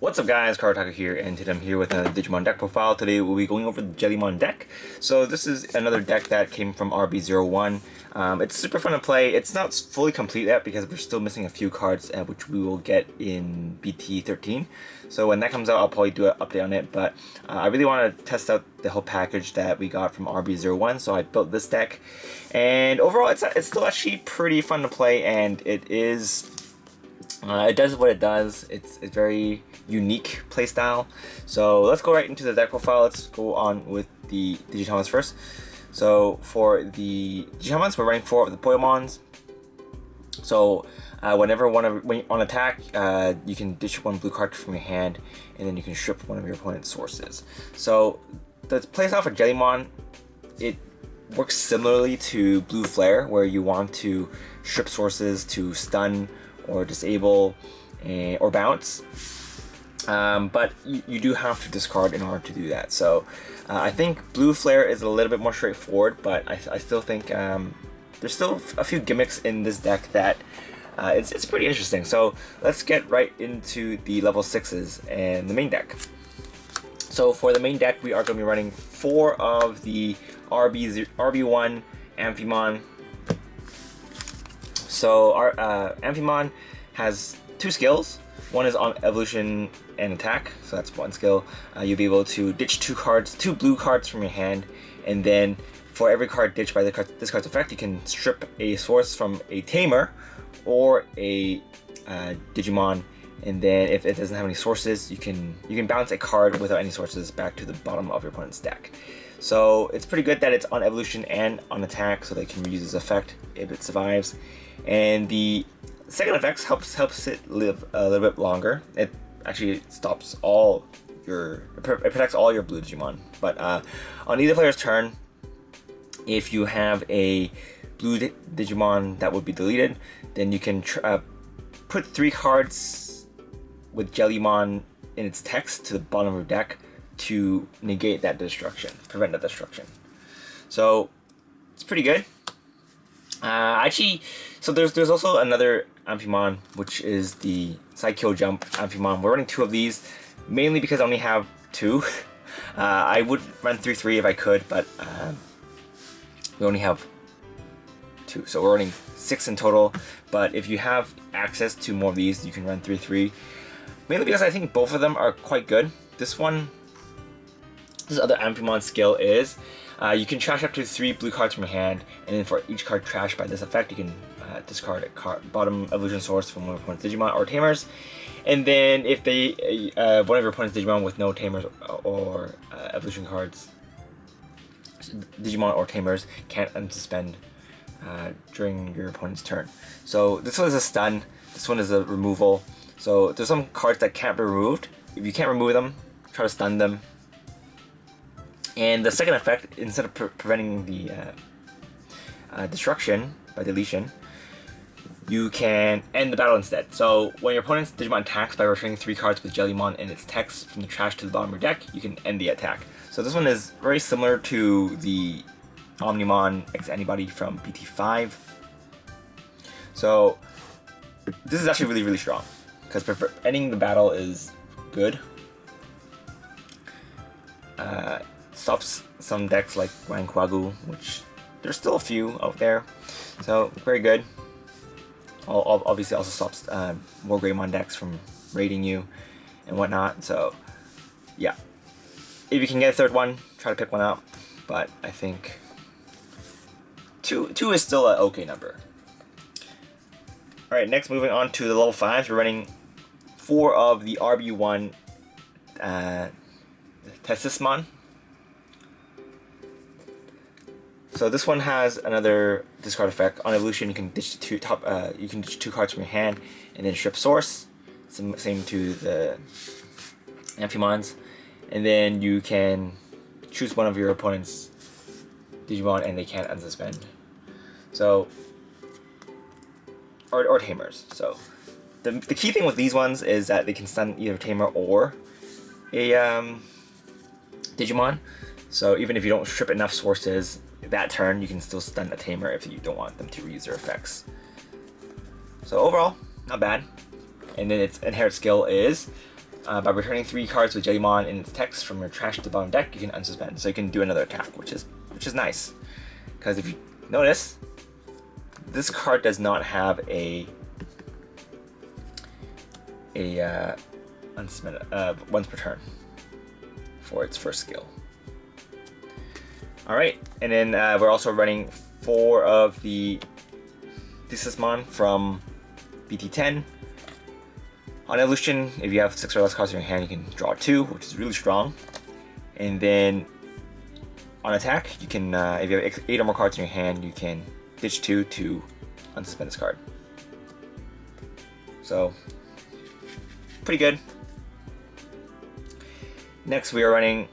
What's up guys, Karataka here, and today I'm here with a Digimon deck profile. Today we'll be going over the Jellymon deck. So this is another deck that came from RB-01. It's super fun to play. It's not fully complete yet because we're still missing a few cards which we will get in BT13. So when that comes out, I'll probably do an update on it, but I really want to test out the whole package that we got from RB-01, so I built this deck. And overall, it's still actually pretty fun to play, and it is... it does what it does. It's very unique playstyle. So let's go right into the deck profile. Let's go on with the Digitamons first. So for the Digitamons, we're running 4 of the Poemons. So whenever when on attack, you can ditch 1 blue card from your hand, and then you can strip one of your opponent's sources. So the playstyle for Jellymon, it works similarly to Blue Flare, where you want to strip sources to stun or disable or bounce, but you do have to discard in order to do that. So I think Blue Flare is a little bit more straightforward, but I still think there's still a few gimmicks in this deck that it's pretty interesting. So let's get right into the level 6s and the main deck. So for the main deck, we are going to be running 4 of the RB-01 Amphimon. So our Amphimon has 2 skills. One is on evolution and attack, so that's 1 skill. You'll be able to ditch 2 blue cards from your hand, and then for every card ditched by this card's effect, you can strip a source from a tamer or a Digimon, and then if it doesn't have any sources, you can bounce a card without any sources back to the bottom of your opponent's deck. So it's pretty good that it's on evolution and on attack, so they can reuse this effect if it survives. And the second effect helps it live a little bit longer. It actually stops all it protects all your blue Digimon. But on either player's turn, if you have a blue Digimon that would be deleted, then you can put 3 cards with Jellymon in its text to the bottom of your deck to negate that destruction, prevent that destruction. So it's pretty good. Actually, so there's also another Amphimon, which is the Psycho Jump Amphimon. We're running 2 of these, mainly because I only have 2. I would run 3-3 if I could, but we only have 2, so we're running 6 in total. But if you have access to more of these, you can run 3-3. Mainly because I think both of them are quite good. This other Amphimon skill is you can trash up to 3 blue cards from your hand, and then for each card trashed by this effect, you can discard a bottom evolution source from one of your opponent's Digimon or Tamers. And then if one of your opponent's Digimon with no Tamers or evolution cards, Digimon or Tamers can't unsuspend during your opponent's turn. So this one is a stun, this one is a removal. So there's some cards that can't be removed. If you can't remove them, try to stun them. And the second effect, instead of preventing the destruction by deletion, you can end the battle instead. So when your opponent's Digimon attacks by returning 3 cards with Jellymon in its text from the trash to the bottom of your deck, you can end the attack. So this one is very similar to the Omnimon X Antibody from BT5. So this is actually really, really strong, because ending the battle is good. Stops some decks like Rankwagu, which there's still a few out there, so very good. Obviously also stops more Greymon decks from raiding you and whatnot. So yeah, if you can get a 3rd one, try to pick one up, but I think 2 is still an okay number. Alright, next moving on to the level 5s, we're running 4 of the RB-01 Testismon. So this one has another discard effect. On evolution, you can ditch 2 cards from your hand and then strip source. Same to the Amphimons. And then you can choose one of your opponent's Digimon and they can't unsuspend. So or Tamers. So the key thing with these ones is that they can stun either Tamer or a Digimon. So even if you don't strip enough sources that turn, you can still stun a Tamer if you don't want them to reuse their effects. So overall, not bad. And then its inherent skill is by returning 3 cards with Jellymon in its text from your trash to the bottom deck, you can unsuspend. So you can do another attack, which is nice. Because if you notice, this card does not have a unsuspend once per turn for its first skill. Alright, and then we're also running 4 of the Digimon from BT10. On evolution, if you have 6 or less cards in your hand, you can draw 2, which is really strong. And then on attack, you can, if you have 8 or more cards in your hand, you can ditch 2 to unsuspend this card. So, pretty good. Next, we are running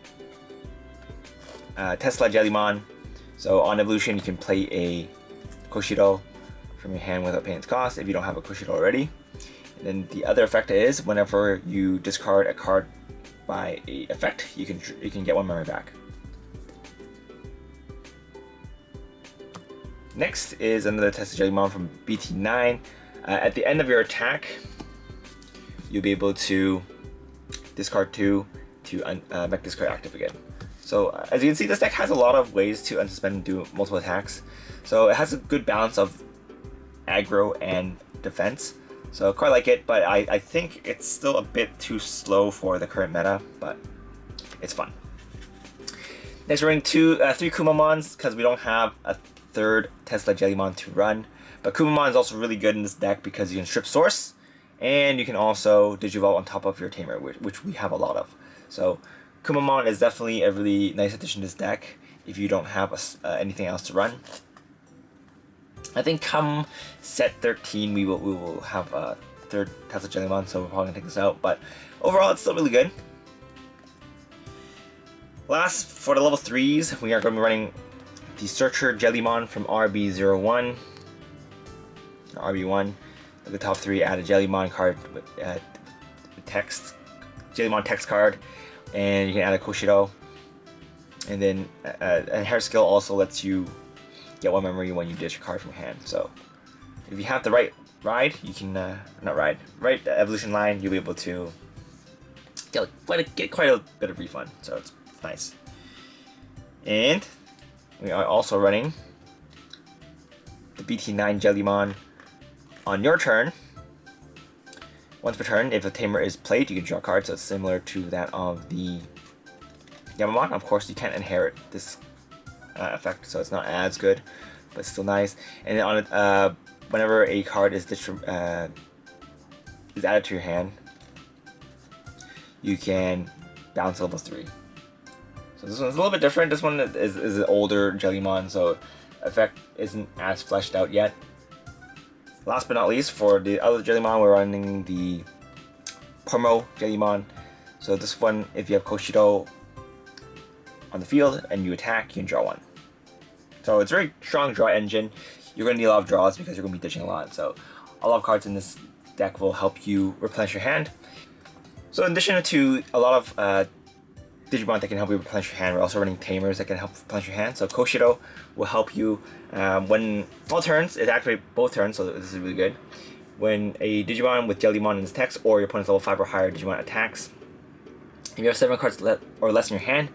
Tesla Jellymon. So on evolution, you can play a Koshido from your hand without paying its cost if you don't have a Koshido already. And then the other effect is whenever you discard a card by a effect, you can get 1 memory back. Next is another Tesla Jellymon from BT9. At the end of your attack, you'll be able to discard 2 to make this card active again. So as you can see, this deck has a lot of ways to unsuspend and do multiple attacks. So it has a good balance of aggro and defense. So I quite like it, but I think it's still a bit too slow for the current meta, but it's fun. Next we're running 3 Kumamons because we don't have a 3rd Tesla Jellymon to run. But Kumamon is also really good in this deck because you can strip source, and you can also Digivolve on top of your Tamer, which we have a lot of. So Kumamon is definitely a really nice addition to this deck if you don't have anything else to run. I think come set 13 we will have a 3rd Tesla Jellymon, so we're probably gonna take this out. But overall, it's still really good. Last, for the level 3s, we are going to be running the Searcher Jellymon from RB-01. RB-1. The top 3 add a Jellymon card with text, Jellymon text card, and you can add a Koshido. And then a hair skill also lets you get 1 memory when you ditch a card from hand. So if you have the right ride, you can right evolution line, you'll be able to get quite a bit of refund. So it's nice. And we are also running the BT9 Jellymon. On your turn, once per turn, if a Tamer is played, you can draw cards. So it's similar to that of the Yamamon. Of course, you can't inherit this effect, so it's not as good, but still nice. And then on it, whenever a card is added to your hand, you can bounce to level 3. So this one's a little bit different. This one is an older Jellymon, so effect isn't as fleshed out yet. Last but not least, for the other Jellymon, we're running the Promo Jellymon. So this one, if you have Koshido on the field and you attack, you can draw 1. So it's a very strong draw engine. You're going to need a lot of draws because you're going to be ditching a lot. So a lot of cards in this deck will help you replenish your hand. So in addition to a lot of Digimon that can help you replenish your hand, we're also running Tamers that can help replenish your hand. So Koshido will help you when all turns, it activates both turns, so this is really good. When a Digimon with Jellymon in its text or your opponent's level 5 or higher Digimon attacks, if you have 7 cards or less in your hand,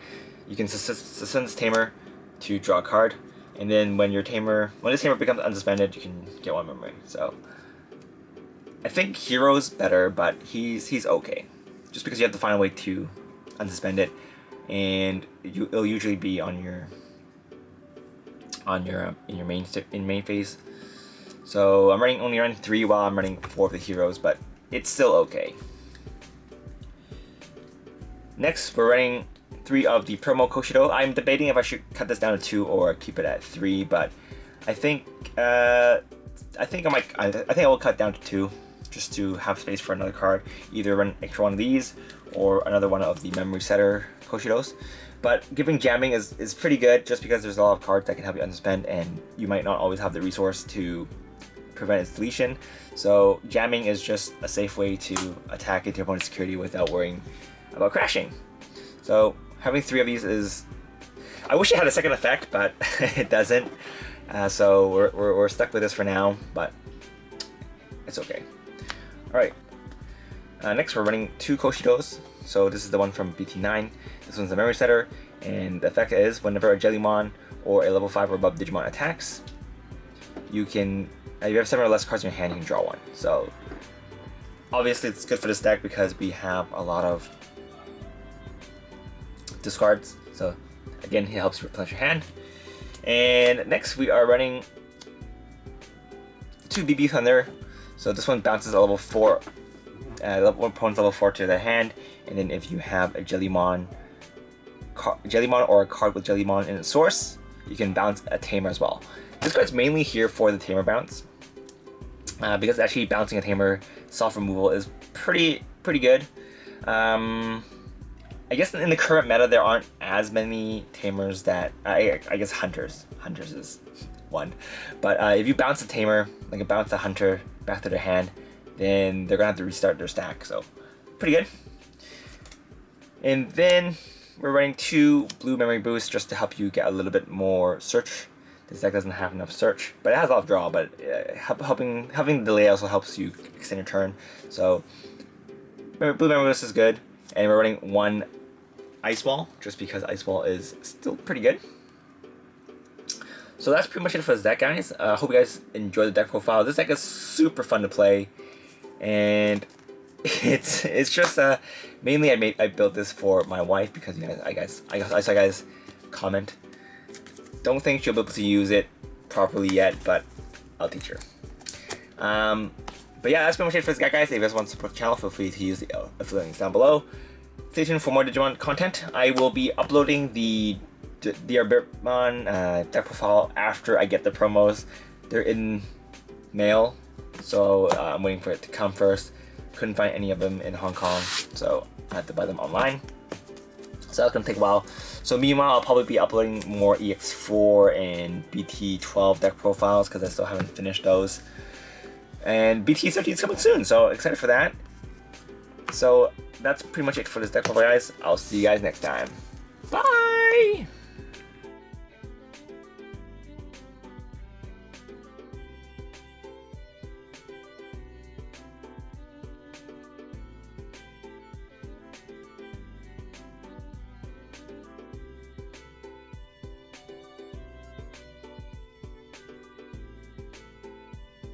you can suspend this Tamer to draw a card. And then when this Tamer becomes unsuspended, you can get 1 memory. So I think Hero's better, but he's okay. Just because you have to find a way to unsuspend it, and it'll usually be in your main phase. So I'm only running 3 while I'm running 4 of the heroes, but it's still okay. Next, we're running 3 of the promo Koshido. I'm debating if I should cut this down to 2 or keep it at 3, but I think I will cut down to 2 just to have space for another card. Either run extra 1 of these or another one of the memory setter Koshidos. But giving jamming is pretty good just because there's a lot of cards that can help you unsuspend and you might not always have the resource to prevent its deletion. So jamming is just a safe way to attack into your opponent's security without worrying about crashing. So having 3 of these is... I wish it had a second effect, but it doesn't. So we're stuck with this for now, but it's okay. Alright. Next, we're running 2 Koshidos. So this is the one from BT9. This one's the memory setter, and the effect is whenever a Jellymon or a level 5 or above Digimon attacks, you can, if you have 7 or less cards in your hand, you can draw 1. So obviously it's good for this deck because we have a lot of discards. So again, it helps you replenish your hand. And next we are running 2 BB Thunder. So this one bounces a level 4, level opponent's level 4 to their hand, and then if you have a Jellymon or a card with Jellymon in its source, you can bounce a Tamer as well. This card's mainly here for the Tamer bounce, because actually bouncing a Tamer soft removal is pretty good. I guess in the current meta there aren't as many Tamers that I guess Hunters is one, but if you bounce a Tamer, like a bounce a Hunter back to their hand, then they're gonna have to restart their stack. So pretty good. And then we're running 2 blue memory boosts just to help you get a little bit more search. This deck doesn't have enough search, but it has a lot of draw. But having the delay also helps you extend your turn. So blue memory boost is good, and we're running 1 Ice Wall just because Ice Wall is still pretty good. So that's pretty much it for this deck, guys. Hope you guys enjoy the deck profile. This deck is super fun to play, and it's just mainly I built this for my wife because I saw you guys comment. Don't think she'll be able to use it properly yet, but I'll teach her. But yeah, that's pretty much it for this guy, guys. If you guys want to support the channel, feel free to use the affiliate links down below. Stay tuned for more Digimon content. I will be uploading the RB-01 deck profile after I get the promos. They're in mail, so I'm waiting for it to come first. Couldn't find any of them in Hong Kong, so I had to buy them online. So that's gonna take a while. So meanwhile, I'll probably be uploading more EX4 and BT12 deck profiles because I still haven't finished those. And BT13 is coming soon, so excited for that. So that's pretty much it for this deck profile, guys. I'll see you guys next time. Bye!